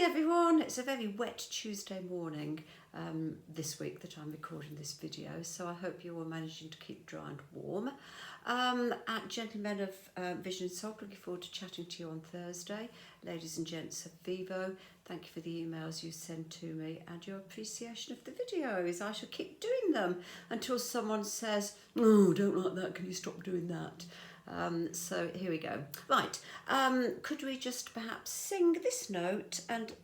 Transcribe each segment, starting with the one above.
everyone, it's a very wet Tuesday morning this week that I'm recording this video, so I hope you're all managing to keep dry and warm. At Gentlemen of Vision and Soul, looking forward to chatting to you on Thursday. Ladies and gents of Vivo, thank you for the emails you send to me and your appreciation of the videos. I shall keep doing them until someone says, "Oh, don't like that, can you stop doing that?" So here we go. Right, could we just perhaps sing this note, and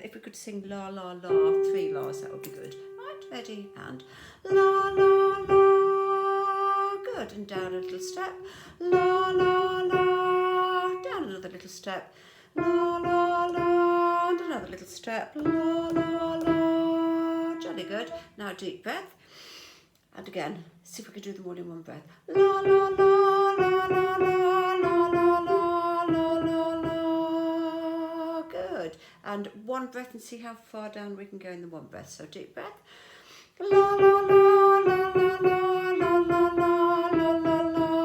if we could sing la la la, 3 la's, that would be good. Right, ready, and la la la, good, and down a little step, la la la, down another little step, la la la, and another little step, la la la, jolly good. Now a deep breath. And again, see if we can do them all in one breath. La la la la la la la la la la la. Good. And one breath and see how far down we can go in the one breath. So deep breath. La la la la la la la la la la la la la la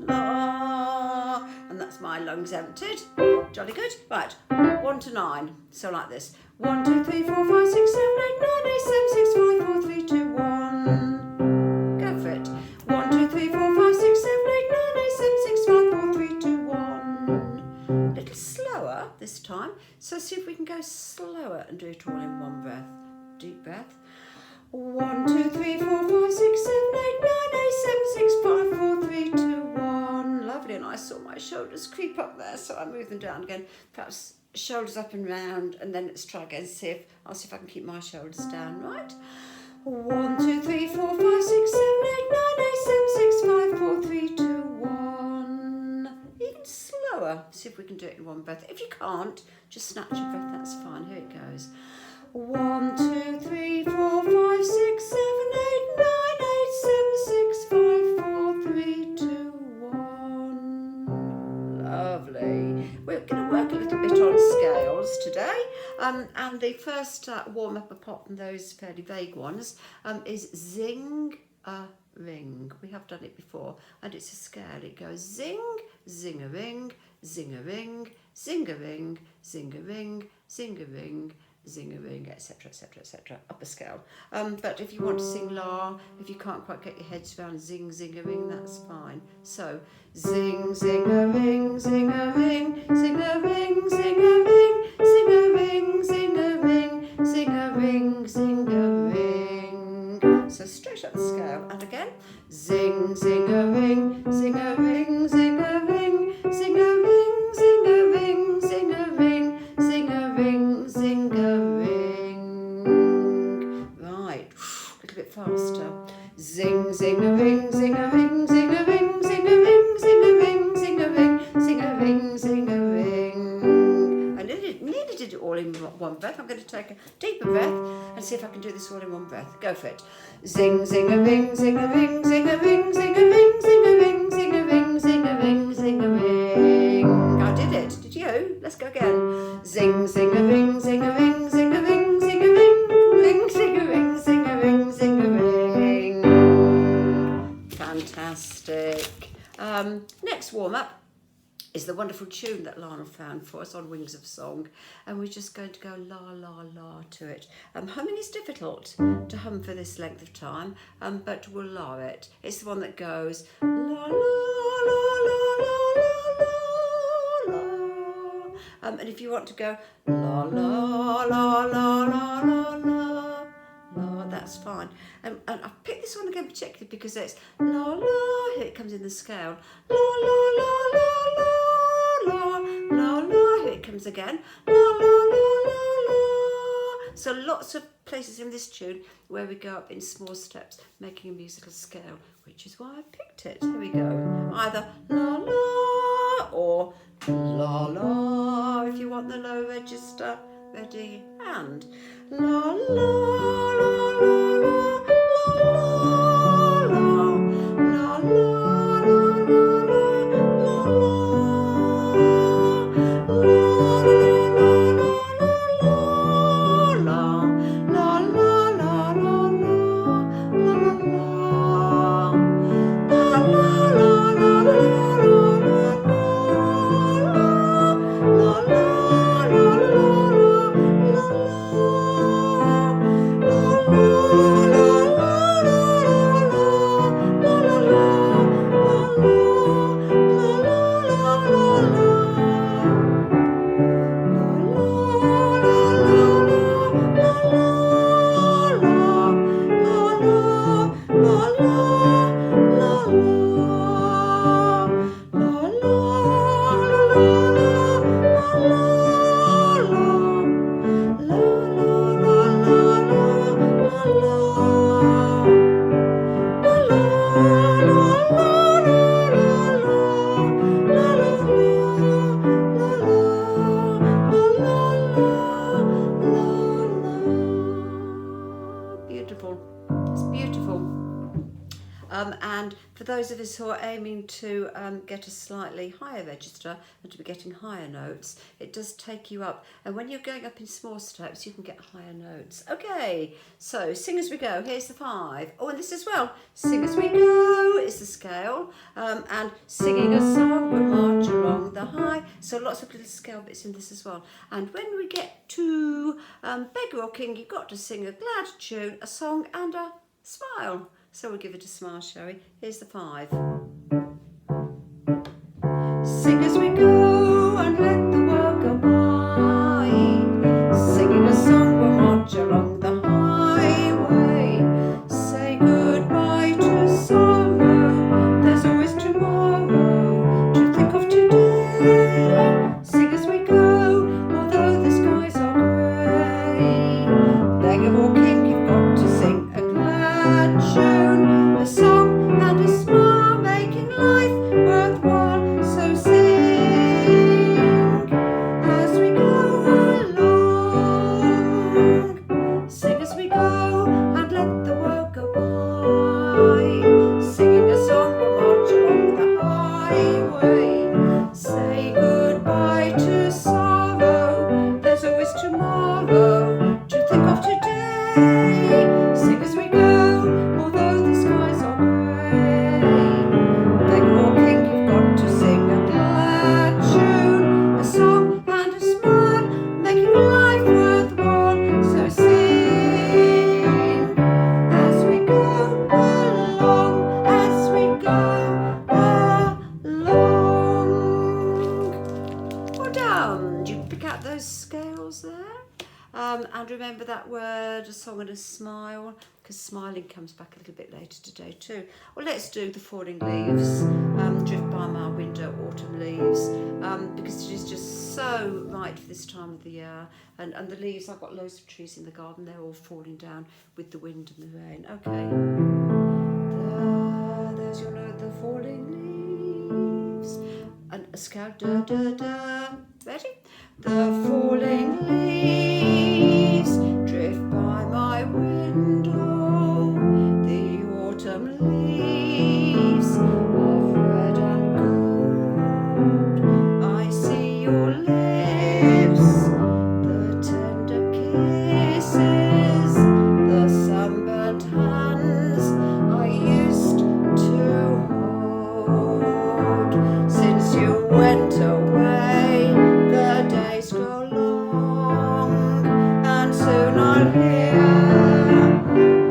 la. And that's my lungs emptied. Jolly good. Right, 1 to 9. So like this. 1, 2, 3, 4, 5, 6, 7, 8, 9, 8, 7, 6, 5, 4, 3, 2, 1. Go for it. 1, 2, 3, 4, 5, 6, 7, 8, 9, 8, 7, 6, 5, 4, 3, 2, 1. A little slower this time. So see if we can go slower and do it all in one breath. Deep breath. 1, 2, 3, 4, 5, 6, 7, 8, 9, 8, 7, 6, 5, 4, 3, 2, 1. Lovely. And I saw my shoulders creep up there, so I move them down again. Perhaps shoulders up and round, and then let's try again. I'll see if I can keep my shoulders down. Right. 1, 2, 3, 4, 5, 6, 7, 8, 9, 8, 7, 6, 5, 4, 3, 2, 1. Even slower. See if we can do it in one breath. If you can't, just snatch a breath. That's fine. Here it goes. 1, 2, 3, 4, 5, 6, 7, 8, 9, 8, 7, 6, 5, 4, 3, 2, 1. Lovely. We're going to work a little bit on scales today, and the first warm-up, apart from those fairly vague ones, is zing a ring. We have done it before, and it's a scale. It goes zing, zing a ring, zing a ring, zing a ring, zing a ring, zing a ring, zing a ring, etc, etc, etc, up a scale. But if you want to sing la, if you can't quite get your heads around zing, zing a ring, that's fine. So zing, zing a ring, zing a ring, zing a ring, zing a ring, zing a ring, zing a ring, zing a ring, zing a ring. So straight up the scale, and again, zing, zing a ring, zing a ring, zing a ring, zing a ring, zing a ring, zing a ring, zing a ring, zing a ring. Right, a little bit faster. Zing, zing a ring, zing a ring, zing a ring, zing a ring, zing a ring, zing a ring, zing a ring, zing a ring. I nearly did it all in one breath. I'm going to take a deeper breath and see if I can do this all in one breath. Go for it. Zing, zing a ring, zing a ring, zing a ring, zing a ring, zing a ring, zing a ring, zing a ring, zing a ring. I did it. Did you? Let's go again. Zing, zing a ring, zing a ring, zing a ring, zing a ring, ring, zing a ring, zing a ring, zing a ring. Fantastic. Next warm-up is the wonderful tune that Lana found for us on Wings of Song, and we're just going to go la la la to it. Humming is difficult to hum for this length of time, but we'll la it. It's the one that goes la la la la la la la. And if you want to go la la la la la la la, that's fine. And I've picked this one again particularly because it's la la, here it comes in the scale, la la la la la la la la, here it comes again, la la la la la. So lots of places in this tune where we go up in small steps, making a musical scale, which is why I picked it. Here we go. Either la la or la la if you want the low register. Ready, and la la la la la la la la la la la la. of us who are aiming to get a slightly higher register and to be getting higher notes, it does take you up. And when you're going up in small steps, you can get higher notes. Okay, so sing as we go. Here's the 5. Oh, and this as well. Sing as we go is the scale. And singing a song, we'll march along the high. So lots of little scale bits in this as well. And when we get to beggar or king, you've got to sing a glad tune, a song and a smile. So we'll give it a smile, shall we? Here's the 5. Sing as we go and let the world go by. Singing a song, we'll march along the highway. Say goodbye to sorrow, there's always tomorrow to think of today. Sing as we go, although the skies are grey. Beggar or king, you've got to sing a glad tune, a song and a smile, making life worthwhile. So sing as we go along. Sing as we go and let the world go by. Singing a song, we'll march along the highway. Say goodbye to sorrow, there's always tomorrow to think of today. Sing as we go, although the skies are grey. Beggar or king, you've got to sing a glad tune, a song and a smile, making life worthwhile. So sing as we go along, as we go along. Well done. Did you pick out those scales there? And remember that word, a song and a smile, because smiling comes back a little bit later today too. Well, let's do the falling leaves, drift by my window, autumn leaves, because it is just so right for this time of the year. And the leaves, I've got loads of trees in the garden, they're all falling down with the wind and the rain. Okay, there's your note, the falling leaves. And a scale, da da da. Ready? The falling leaves drift by my window, the autumn leaves of red and gold. I see your lips, the tender kisses, the sunburnt hands I used to hold. Since you went away, the days grow long, and soon I'll hear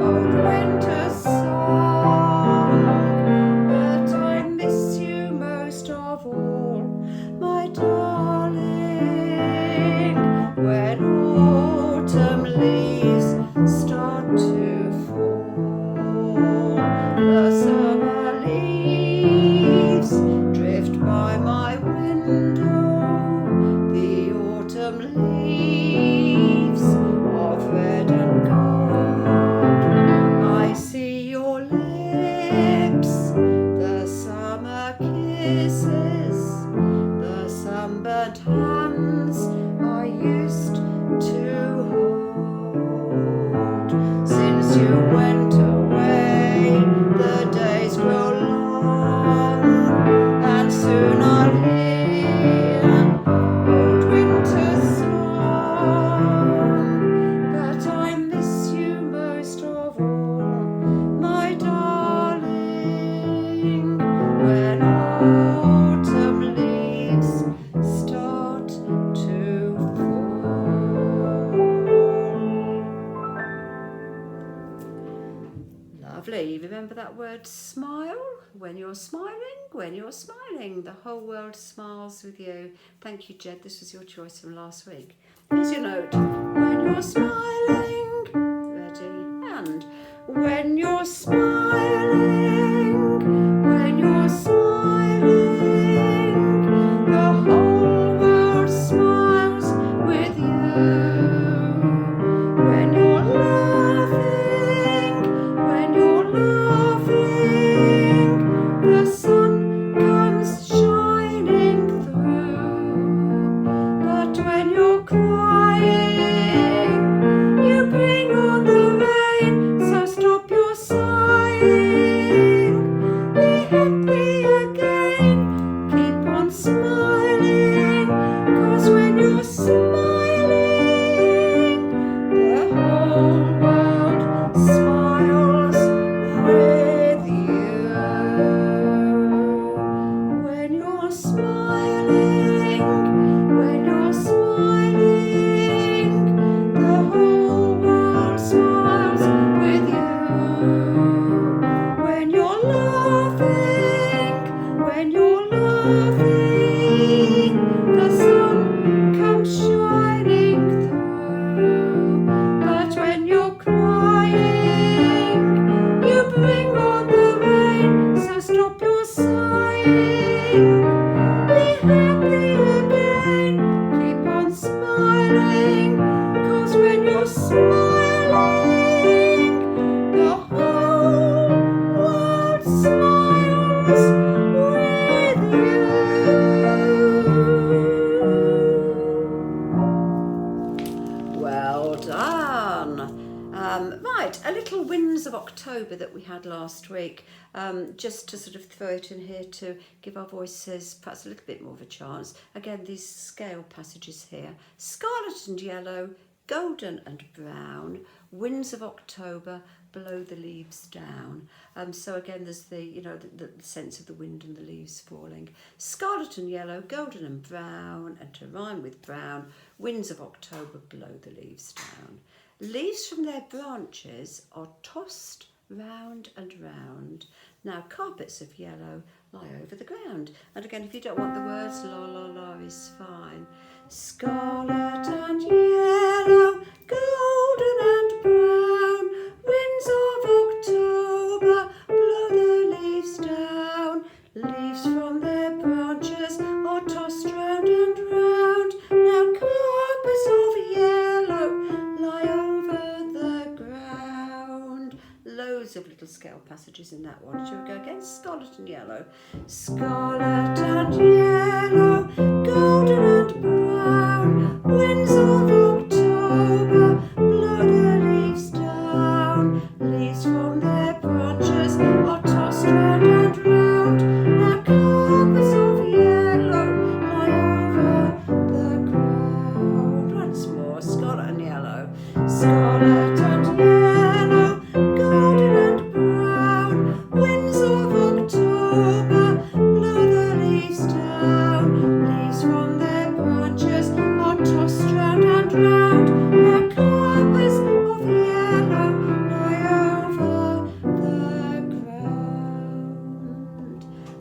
old winter's song. But I miss you most of all, my darling, when autumn leaves start to fall. The summer leaves drift by my window, the autumn leaves of red and gold. I see your lips, the summer kisses, the sunburnt hands I used to hold. Since you went away, the days grow long, and soon I'll hear old winter's song. But I miss you most of all, my darling, when autumn leaves start to fall. Lovely. Remember that word smile? When you're smiling, the whole world smiles with you. Thank you, Jed. This was your choice from last week. Here's your note. When you're smiling, ready, and when you're smiling, the whole world smiles with you. When you're laughing, the sun comes shining through. But when you're crying, you bring on the rain. So stop your sighing smiling, 'cause when you're smiling, the whole world smiles with you. When you're smiling, when you're smiling, the whole world smiles with you. When you're laughing, when you're laughing, the sun comes shining through. But when you're crying, you bring on the rain, so stop your sighing. Be happy again, keep on smiling, 'cause when you're smiling, the whole world smiles with you. Well done. Right, a little Winds of October that we had last week, just to sort of throw it in here to give our voices perhaps a little bit more of a chance. Again, these scale passages here: scarlet and yellow, golden and brown, winds of October, blow the leaves down. So again, there's the sense of the wind and the leaves falling. Scarlet and yellow, golden and brown, and to rhyme with brown, winds of October, blow the leaves down. Leaves from their branches are tossed round and round. Now carpets of yellow lie over the ground. And again, if you don't want the words, la la la is fine. Scarlet and yellow, golden and brown, winds of October, blow the leaves down. Leaves from their branches are tossed round and round. Now carpets of yellow lie over the ground. Loads of little scale passages in that one. Shall we go again? Scarlet and yellow. Scarlet and yellow, golden and brown, winds of October, blow the leaves down. Leaves from their branches are tossed round and round. Now carpets of yellow lie over the ground. Once more, scarlet and yellow. Scarlet and yellow, golden and brown, winds of October, blow the leaves down. Leaves from their branches are tossed round and round. Now carpets of yellow lie over the ground.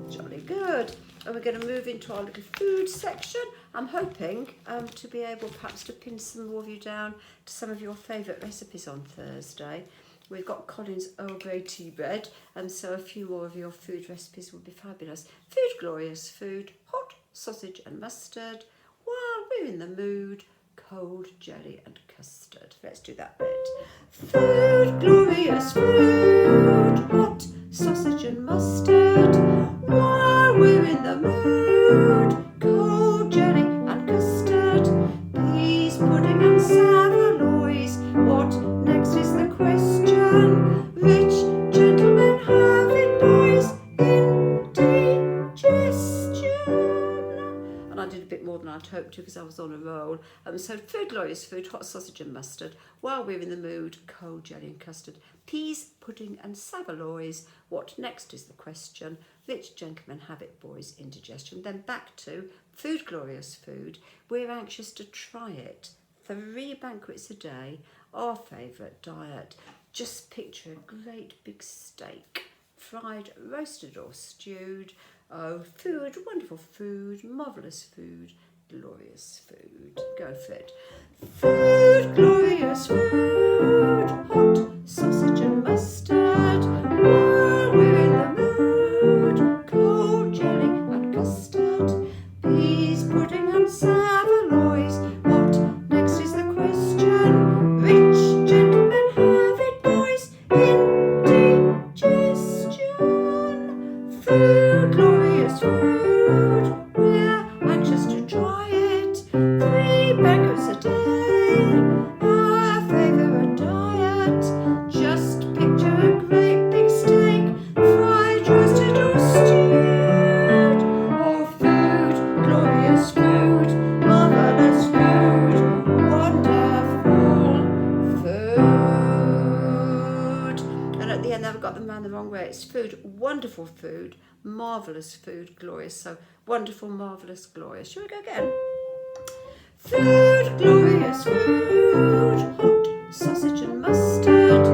Jolly good. And we're going to move into our little food section. I'm hoping to be able perhaps to pin some more of you down to some of your favourite recipes on Thursday. We've got Colin's Earl Grey tea bread, and so a few more of your food recipes will be fabulous. Food Glorious Food, hot sausage and mustard. While we're in the mood, cold jelly and custard. Let's do that bit. Food Glorious Food, hot sausage and mustard. While we're in the mood, cold jelly and custard. Peas, pudding and saveloys. What next is the question? Rich gentlemen have it, boys, indigestion. And I did a bit more than I'd hoped to because I was on a roll. So Food Glorious Food, hot sausage and mustard. While we're in the mood, cold jelly and custard. Peas, pudding and saveloys. What next is the question? Rich gentlemen have it, boys, indigestion. Then back to Food Glorious Food. We're anxious to try it. 3 banquets a day, our favourite diet. Just picture a great big steak, fried, roasted or stewed. Oh, food, wonderful food, marvellous food, glorious food. Go for it. Food Glorious Food, hot sausage and mustard. While we're in the mood, cold jelly and custard. Peas, pudding and saveloys. What next is the question? Rich gentlemen have it, boys, indigestion. Food Glorious Food, we're anxious to try it. 3 banquets a day, our favourite diet. round the wrong way. It's food, wonderful food, marvellous food, glorious. So wonderful, marvellous, glorious. Shall we go again? Food, glorious food, hot sausage and mustard.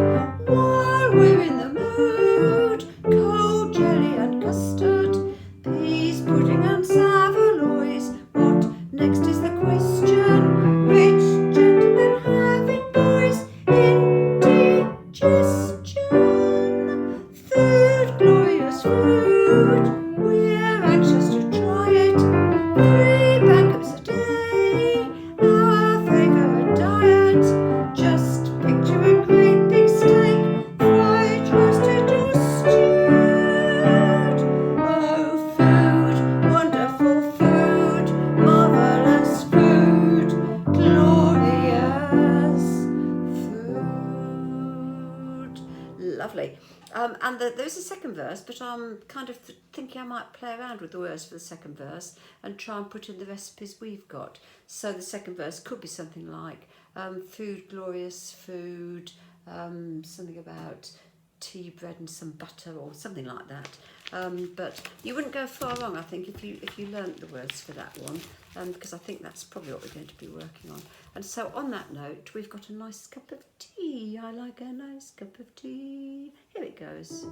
While we're in the mood, cold jelly and custard, peas, pudding and saveloys. What next is the question? Rich gentlemen having boys indigestion. Food, glorious food, we're anxious to try it. 3 packets a day, our favourite diet. Just picture a great big steak, fried, roasted or stewed. Oh, food, wonderful food, marvellous food, glorious food. Lovely. And there's a second verse, but I'm kind of thinking I might play around with the words for the second verse and try and put in the recipes we've got. So the second verse could be something like food, glorious food, something about tea, bread and some butter or something like that. But you wouldn't go far wrong, I think, if you learnt the words for that one, because I think that's probably what we're going to be working on. And so on that note, we've got a nice cup of tea. I like a nice cup of tea. Here it goes.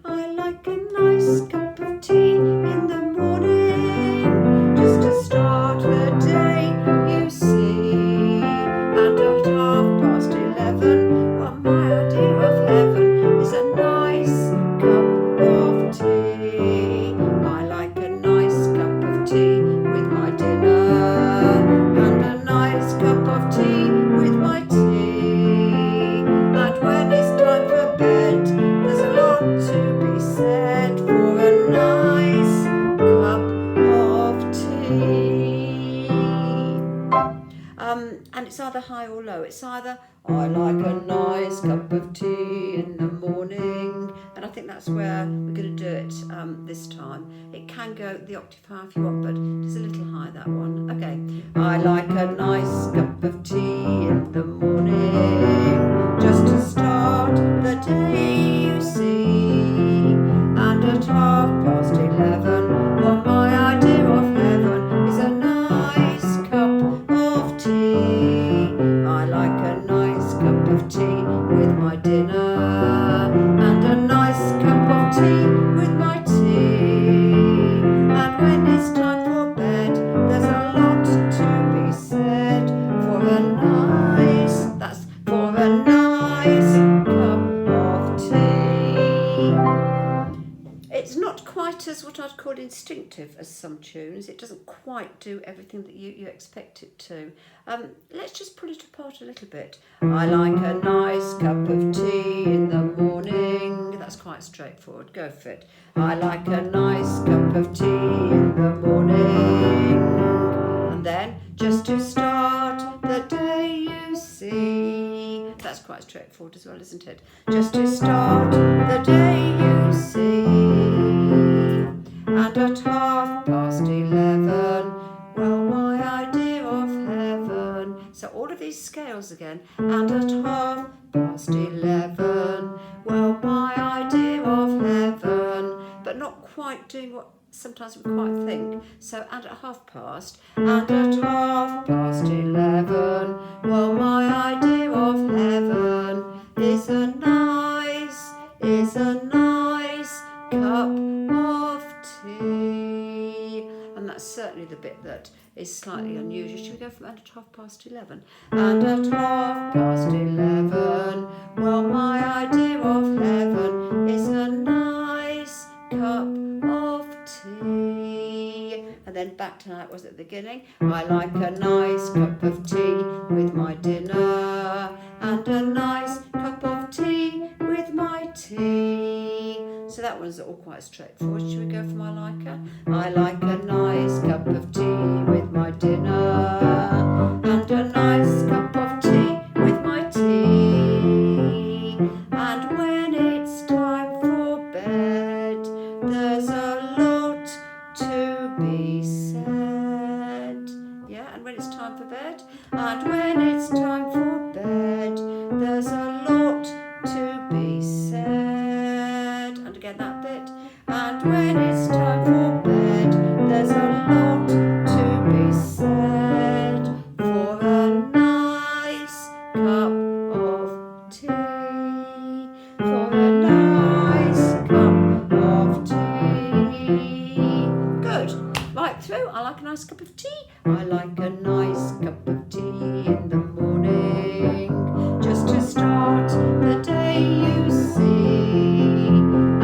I like a nice cup of tea in the morning, just to start the day, you see. And at 11:30, well, my idea of heaven is a nice cup of tea. I like a nice cup of tea with my dinner, and a nice cup of tea with my tea. And when it's time for bed, there's a lot to be said for a nice cup of tea. And it's either high or low. It's either I like a nice cup of tea in the morning, and I think that's where we're going to do it this time. It can go the octave high if you want, but it's a little high, that one. Okay. I like a nice cup of tea in the morning, just to start the day, you see. And at 11:30, well, my idea of heaven is a nice cup of tea. I like a nice cup of tea with my dinner, and a nice cup of tea with my tea. And when it's time for bed, there's a lot to be said for a nice, that's for a nice cup of tea. It's not quite as what I'd call instinctive as some tunes. It doesn't quite do everything that you expect it to. Let's just pull it apart a little bit. I like a nice cup of tea in the morning. That's quite straightforward. Go for it. I like a nice cup of tea in the morning. And then, just to start the day, you see. That's quite straightforward as well, isn't it? Just to start the day, you see. And at 11:30, well, my idea of heaven. So all of these scales again. And at 11:30, well, my idea of heaven. But not quite doing what sometimes we quite think. So and at 30:30, and at 11:30, well, my idea of heaven is a nice cup of tea. And that's certainly the bit that is slightly unusual. Should we go from and at 11:30? And at 11:30, well, my idea of heaven is a nice cup of tea. And then back to how it was at the beginning. I like a nice cup of tea with my dinner, and a nice cup of tea with my tea. So that one's all quite straightforward. Should we go for my liker? I like a nice cup of tea with my dinner, and a nice cup of tea with my tea. And when it's time for bed, there's a lot to be said. Yeah, and when it's time for bed, and when it's time for bed, there's a lot to be said. Right through, I like a nice cup of tea. I like a nice cup of tea in the morning, just to start the day, you see.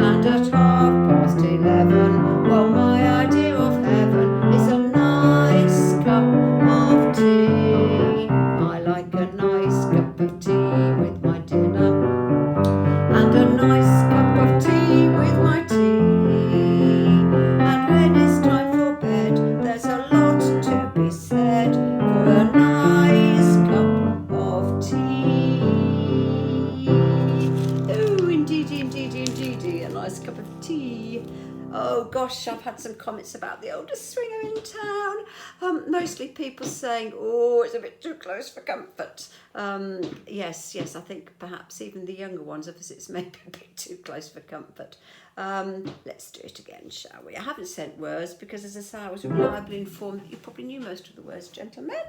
And at 11:30, well, my idea of heaven is a nice cup of tea. I like a nice cup of tea with my dinner, and a nice cup of tea with my tea. And when it's time for bed, there's a lot to be said for a nice cup of tea. Oh, indeedy, indeedy, indeedy, a nice cup of tea. Oh gosh, I've had some comments about the oldest swinger in town. Mostly people saying, oh, it's a bit too close for comfort. Yes, I think perhaps even the younger ones of us, it's maybe a bit too close for comfort. Let's do it again, shall we? I haven't sent words because, as I say, I was reliably informed that you probably knew most of the words, gentlemen.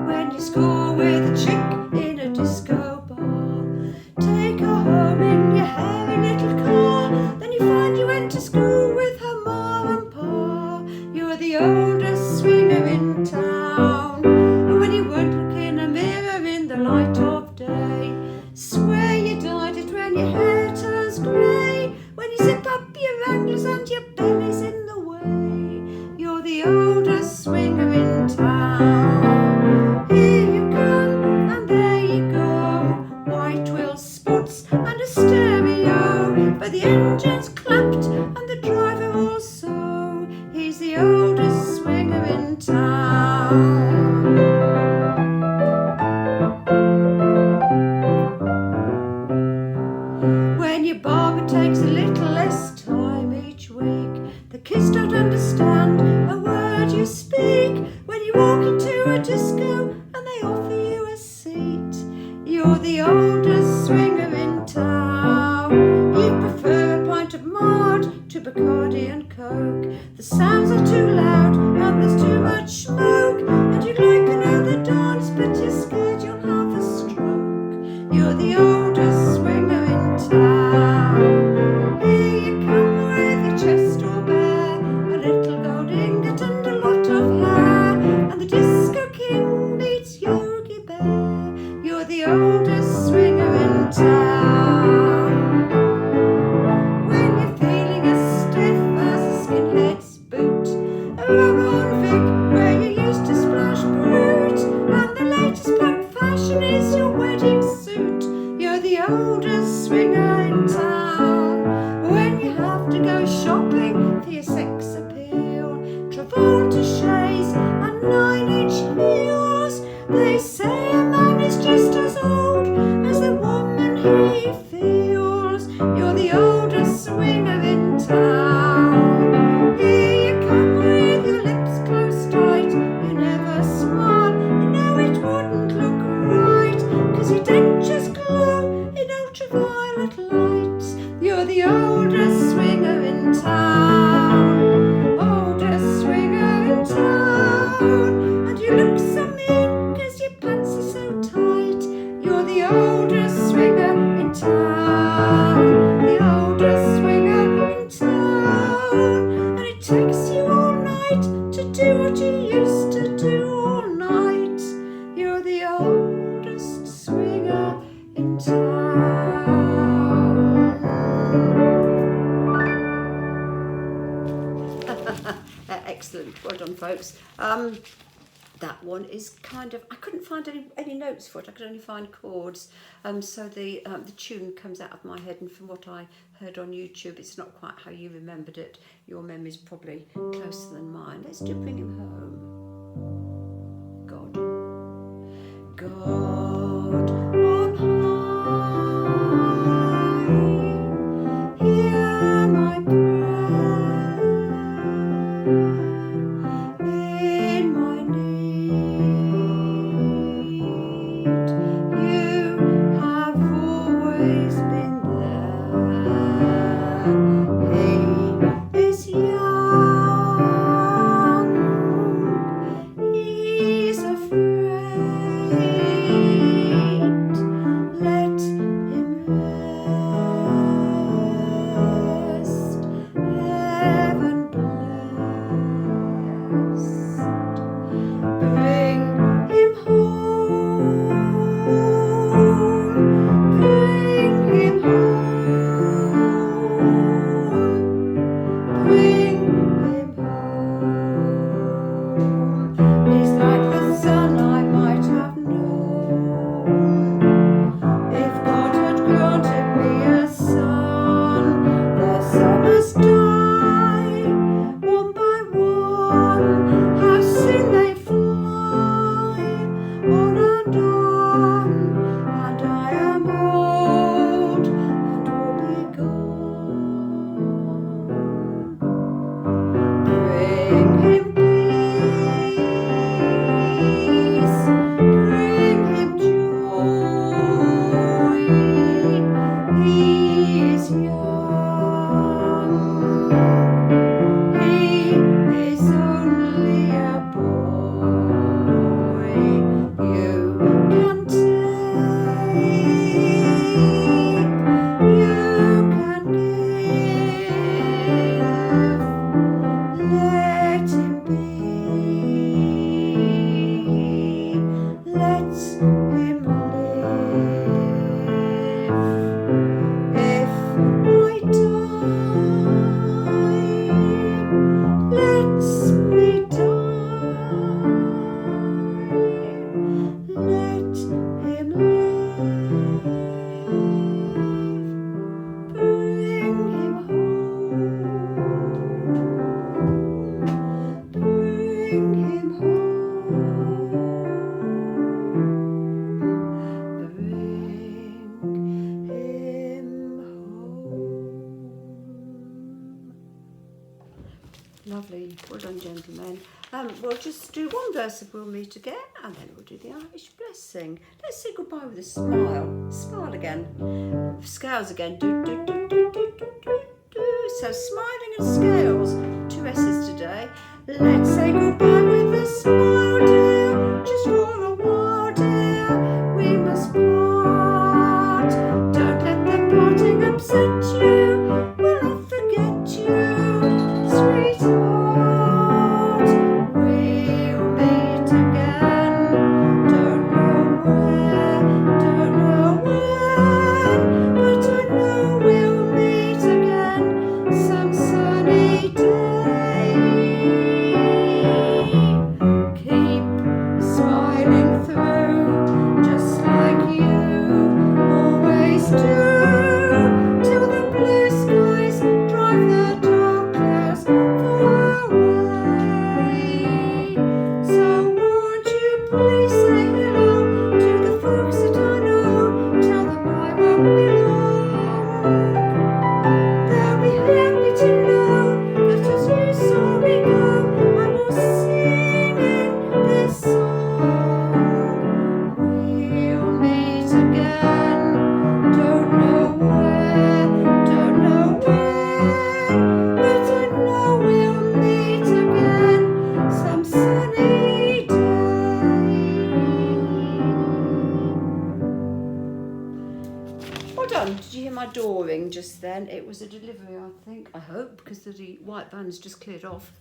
When you score with a chick in a disco bar, take her home in your hairy little car, then you find you went to school with her ma and pa. You're the oldest swinger in town, and when you won't look in a mirror in the light of day, swear you dyed it when your hair turns grey. When you zip up your wranglers and your belly's in the way, you're the oldest swinger in town. Here you come, and there you go, white wheels, spots and a stereo, but the engine's clapped and the driver also. He's the oldest swinger in town. When your barber takes a little less time each week, the kids don't understand a word you speak. When you walk into a disco and they offer you a seat, you're the oldest swinger in town. You prefer a pint of Mard to Bacardi and Coke. The sounds are too loud and there's too much smoke, and you'd like another dance but you're scared you'll have a stroke. You're the oldest swinger in town. Here you come with your chest all bare, a little gold ingot and a lot of hair, and the disco king meets Yogi Bear. You're the oldest swinger in town. When you're feeling as stiff as a skinhead's boot, a rub-on Vic where you used to splash brute, and the latest punk fashion is your wedding suit, you're the oldest swinger in town. When you have to go shopping for your sex appeal, Travolta shades and 9-inch heels, they say a man is just as old as the woman he feels. You're the oldest swinger in town. Here you come with your lips close tight, you never smile, you know it wouldn't look right, 'cause your dentures glow in ultraviolet lights. You're the oldest swinger in town. Oldest swinger in town. And you look so mean 'cause your pants are so tight. You're the oldest swinger in town. The oldest swinger in town. And it takes you all night to do what you used to do all night. You're the oldest swinger in town. Excellent, well done, folks. That one is kind of, I couldn't find any notes for it. I could only find chords. So the tune comes out of my head, and from what I heard on YouTube, it's not quite how you remembered it. Your memory's probably closer than mine. Let's do Bring Him Home. God. God on high, hear my prayer. In my need, you have always been there. He is young, he's afraid. is young. He is only a boy. You can take, you can give. Let him be. Let him live. If I die, let me die. Let him live. Bring him home. Bring him home. Bring him home. Lovely. Well done, gentlemen. We'll just do one verse of We'll Meet Again, and then we'll do the Irish blessing. Let's say goodbye with a smile. Smile again. Scales again. Do, do, do, do, do, do, do, do. So smiling and scales. 2 S's today. Let's say goodbye with a smile, dear. Just for a while, dear. We must part. Don't let the parting upset you. We'll not forget you, sweetheart. We'll meet again. Don't know where, don't know when, but I know we'll meet again some sunny day. Keep smiling through, just like you always do, till the blue skies drive the dark clouds far away. So won't you please say hello to the folks that I know? Tell them I won't be long. They'll be happy to know that as you saw me go, I was singing this song. We'll meet again. Don't know where, don't know when, but I know we'll meet again some sunny day. Well done. Did you hear my door ring just then? It was a delivery, I think. I hope, because the white van's just cleared off.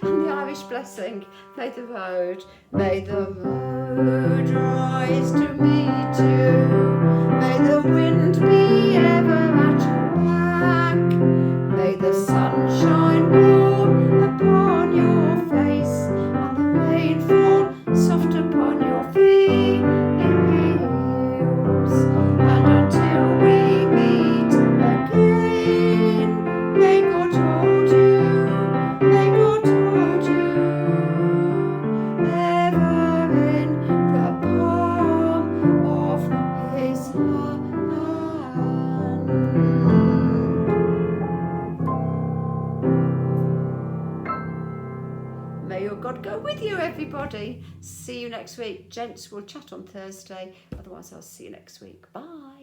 And the Irish blessing. May the road rise to meet you. May the wind be ever at your back. May the sun shine warm upon your face, and the rain fall soft upon your feet. And until we meet again, may God hold you, may God hold you, ever in the palm of his hand. May your God go with you, everybody. See you next week. Gents, we'll chat on Thursday. Otherwise, I'll see you next week. Bye.